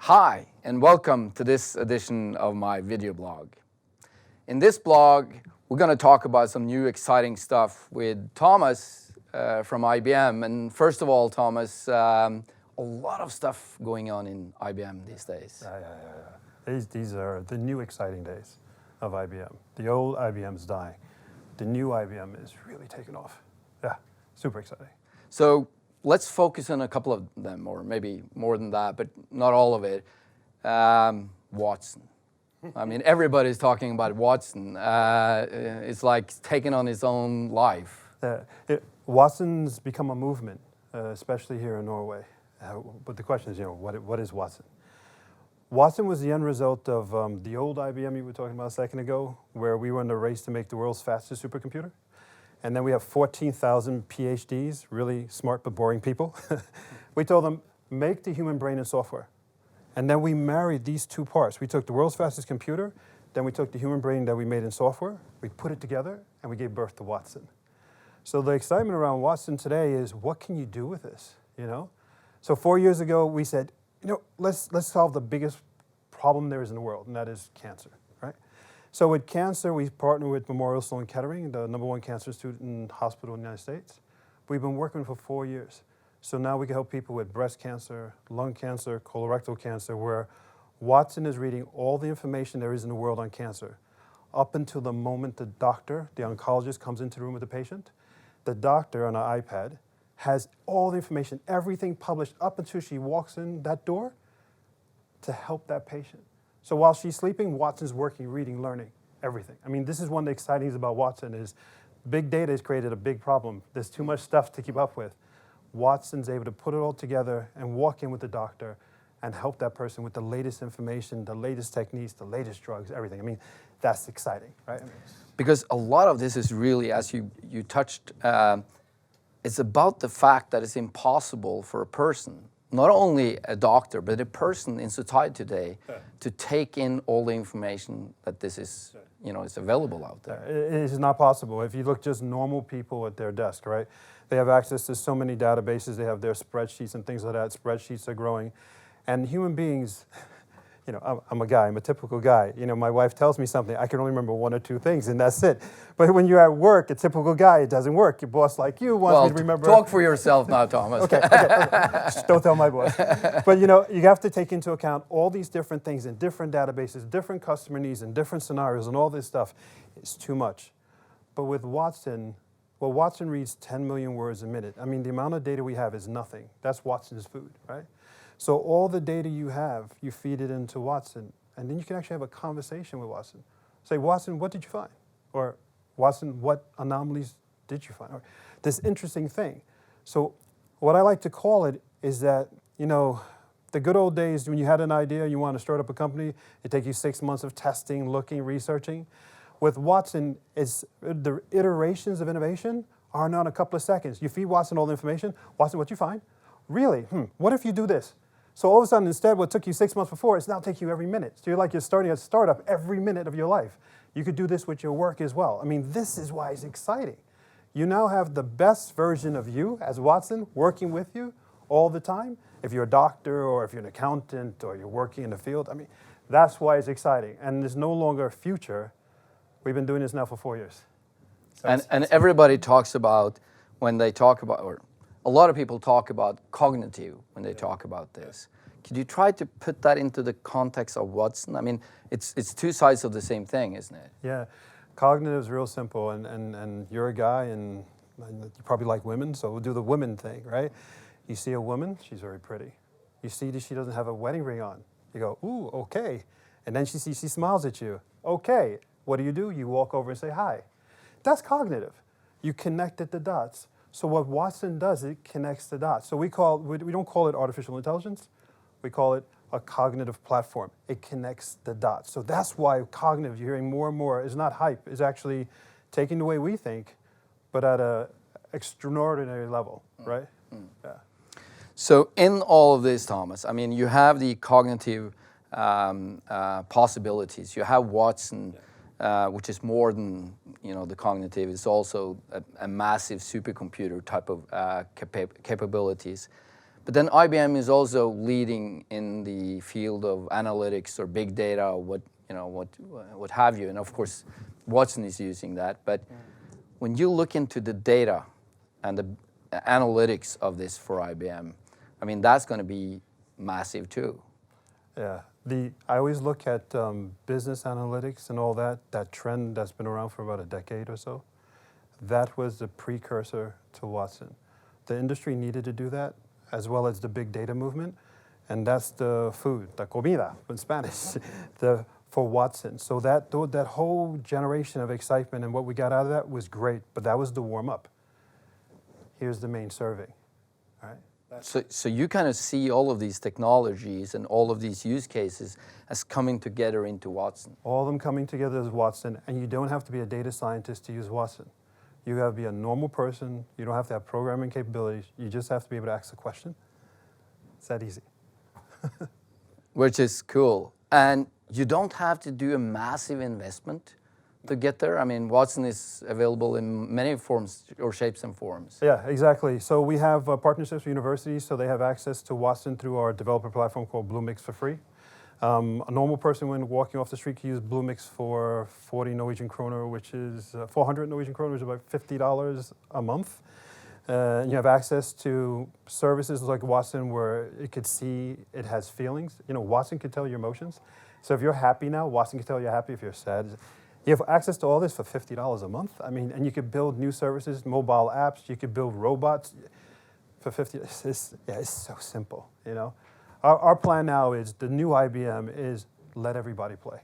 Hi, and welcome to this edition of my video blog. In this blog, we're going to talk about some new exciting stuff with Thomas from IBM. And first of all, Thomas, a lot of stuff going on in IBM these days. These are the new exciting days of IBM. The old IBM's dying. The new IBM is really taking off. Yeah, super exciting. So let's focus on a couple of them, or maybe more than that, but not all of it. Watson. I mean, everybody's talking about Watson. It's like taking on its own life. Watson's become a movement, especially here in Norway. But the question is, what is Watson? Watson was the end result of the old IBM you were talking about a second ago, where we were in the race to make the world's fastest supercomputer. And then we have 14,000 PhDs, really smart but boring people. We told them, make the human brain in software. And then we married these two parts. We took the world's fastest computer, then we took the human brain that we made in software, we put it together, and we gave birth to Watson. So the excitement around Watson today is, what can you do with this, So 4 years ago, we said, let's solve the biggest problem there is in the world, and that is cancer, right? So with cancer, we partner with Memorial Sloan Kettering, the #1 cancer institute and hospital in the United States. We've been working for 4 years. So now we can help people with breast cancer, lung cancer, colorectal cancer, where Watson is reading all the information there is in the world on cancer. Up until the moment the doctor, the oncologist, comes into the room with the patient, the doctor on an iPad has all the information, everything published up until she walks in that door to help that patient. So while she's sleeping, Watson's working, reading, learning, everything. I mean, this is one of the exciting things about Watson is big data has created a big problem. There's too much stuff to keep up with. Watson's able to put it all together and walk in with the doctor and help that person with the latest information, the latest techniques, the latest drugs, everything. I mean, that's exciting, right? Because a lot of this is really, as you touched, it's about the fact that it's impossible for a person, not only a doctor, but a person in society today, to take in all the information that this is, is available out there. It is not possible. If you look just normal people at their desk, right? They have access to so many databases. They have their spreadsheets and things like that. Spreadsheets are growing. And human beings, I'm a guy, I'm a typical guy. My wife tells me something, I can only remember 1 or 2 things, and that's it. But when you're at work, a typical guy, it doesn't work. Your boss like you wants me to remember. Talk for yourself now, Thomas. Okay. Just don't tell my boss. But you have to take into account all these different things in different databases, different customer needs, and different scenarios, and all this stuff. It's too much. But with Watson, Watson reads 10 million words a minute. I mean, the amount of data we have is nothing. That's Watson's food, right? So all the data you have, you feed it into Watson, and then you can actually have a conversation with Watson. Say, Watson, what did you find? Or, Watson, what anomalies did you find? Or this interesting thing. So what I like to call it is that, the good old days when you had an idea, you want to start up a company, it takes you 6 months of testing, looking, researching. With Watson, the iterations of innovation are not a couple of seconds. You feed Watson all the information. Watson, what you find? Really? What if you do this? So all of a sudden, instead, what took you 6 months before, it's now taking you every minute. So you're starting a startup every minute of your life. You could do this with your work as well. I mean, this is why it's exciting. You now have the best version of you as Watson working with you all the time. If you're a doctor or if you're an accountant or you're working in the field, I mean, that's why it's exciting. And there's no longer a future. We've been doing this now for 4 years. So and everybody talks about, when they talk about, or a lot of people talk about cognitive when they talk about this. Could you try to put that into the context of Watson? I mean, it's 2 sides of the same thing, isn't it? Yeah, cognitive is real simple, and you're a guy, and you probably like women, so we'll do the women thing, right? You see a woman, she's very pretty. You see that she doesn't have a wedding ring on. You go, ooh, okay. And then she smiles at you. Okay. What do? You walk over and say hi. That's cognitive. You connected the dots. So what Watson does, it connects the dots. So we don't call it artificial intelligence. We call it a cognitive platform. It connects the dots. So that's why cognitive, you're hearing more and more, is not hype. It's actually taking the way we think, but at an extraordinary level, right? Yeah. So in all of this, Thomas, I mean, you have the cognitive possibilities. You have Watson, which is more than the cognitive. It's also a massive supercomputer type of capabilities. But then IBM is also leading in the field of analytics or big data, or what have you. And of course, Watson is using that. But when you look into the data and the analytics of this for IBM, I mean, that's going to be massive too. Yeah, I always look at business analytics and all that trend that's been around for about a decade or so. That was the precursor to Watson. The industry needed to do that, as well as the big data movement, and that's the food, la comida in Spanish, for Watson. So that whole generation of excitement and what we got out of that was great, but that was the warm-up. Here's the main serving, all right? So you kind of see all of these technologies and all of these use cases as coming together into Watson. All of them coming together as Watson, and you don't have to be a data scientist to use Watson. You have to be a normal person. You don't have to have programming capabilities. You just have to be able to ask a question. It's that easy. Which is cool. And you don't have to do a massive investment to get there. I mean, Watson is available in many forms or shapes and forms. Yeah, exactly. So we have partnerships with universities, so they have access to Watson through our developer platform called Bluemix for free. A normal person when walking off the street can use Bluemix for 40 Norwegian kroner, which is 400 Norwegian kroner, which is about $50 a month. And you have access to services like Watson where it could see it has feelings. You know, Watson can tell your emotions. So if you're happy now, Watson can tell you're happy. If you're sad, you have access to all this for $50 a month. I mean, and you could build new services, mobile apps. You could build robots for $50. It's so simple, you know. Our plan now is the new IBM is let everybody play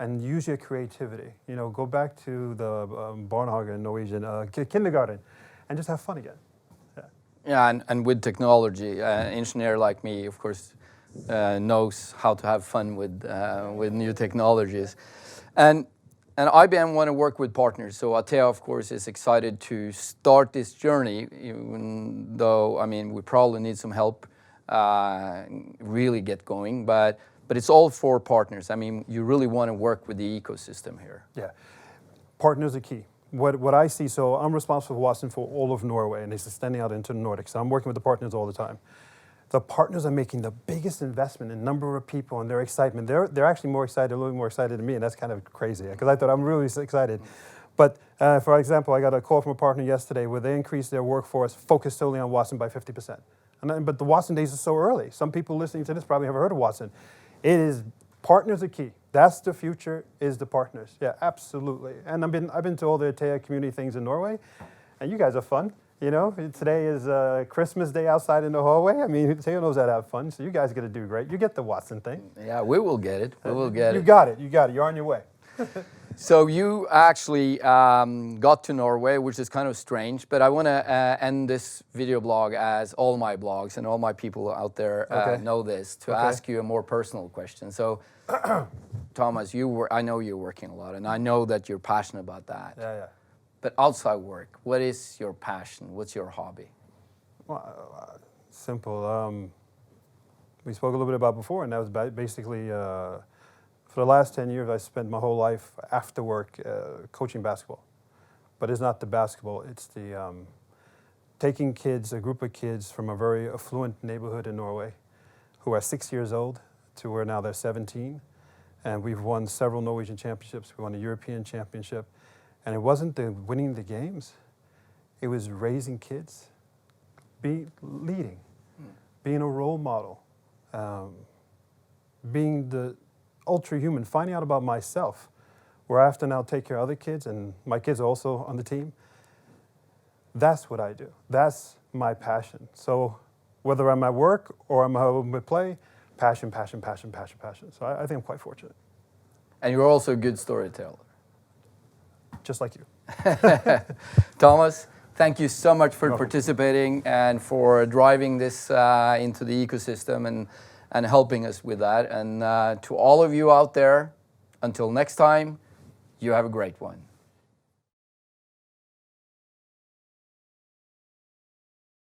and use your creativity. You know, go back to the barnehage in Norwegian, kindergarten, and just have fun again. Yeah, and with technology, an engineer like me, of course, knows how to have fun with new technologies. And IBM want to work with partners. So ATEA, of course, is excited to start this journey, even though, I mean, we probably need some help really get going. But it's all for partners. I mean, you really want to work with the ecosystem here. Yeah, partners are key. What I see, so I'm responsible for Watson for all of Norway, and it's extending out into the Nordics. So I'm working with the partners all the time. The partners are making the biggest investment in number of people and their excitement. They're actually more excited, a little more excited than me, and that's kind of crazy because I thought I'm really excited. But for example, I got a call from a partner yesterday where they increased their workforce focused solely on Watson by 50%. But the Watson days are so early. Some people listening to this probably haven't heard of Watson. Partners are key. That's the future, is the partners. Yeah, absolutely. And I've been to all the ATEA community things in Norway, and you guys are fun. You know, today is Christmas Day outside in the hallway. I mean, ATEA knows how to have fun, so you guys are going to do great. You get the Watson thing. Yeah, we will get it. We will get it. You got it. You got it. You're on your way. So you actually got to Norway, which is kind of strange, but I want to end this video blog as all my blogs and all my people out there know this, to ask you a more personal question. So, Thomas, I know you're working a lot, and I know that you're passionate about that. Yeah. But outside work, what is your passion? What's your hobby? Well, simple. We spoke a little bit about before, and that was basically... For the last 10 years, I spent my whole life after work coaching basketball. But it's not the basketball, it's the taking kids, a group of kids from a very affluent neighborhood in Norway who are 6 years old to where now they're 17. And we've won several Norwegian championships. We won a European championship. And it wasn't the winning the games, it was raising kids, leading, being a role model, being the ultra-human, finding out about myself, where I have to now take care of other kids, and my kids are also on the team. That's what I do. That's my passion. So whether I'm at work or I'm home with play, passion. So I think I'm quite fortunate. And you're also a good storyteller. Just like you. Thomas, thank you so much for participating and for driving this into the ecosystem and helping us with that. And to all of you out there, until next time, you have a great one.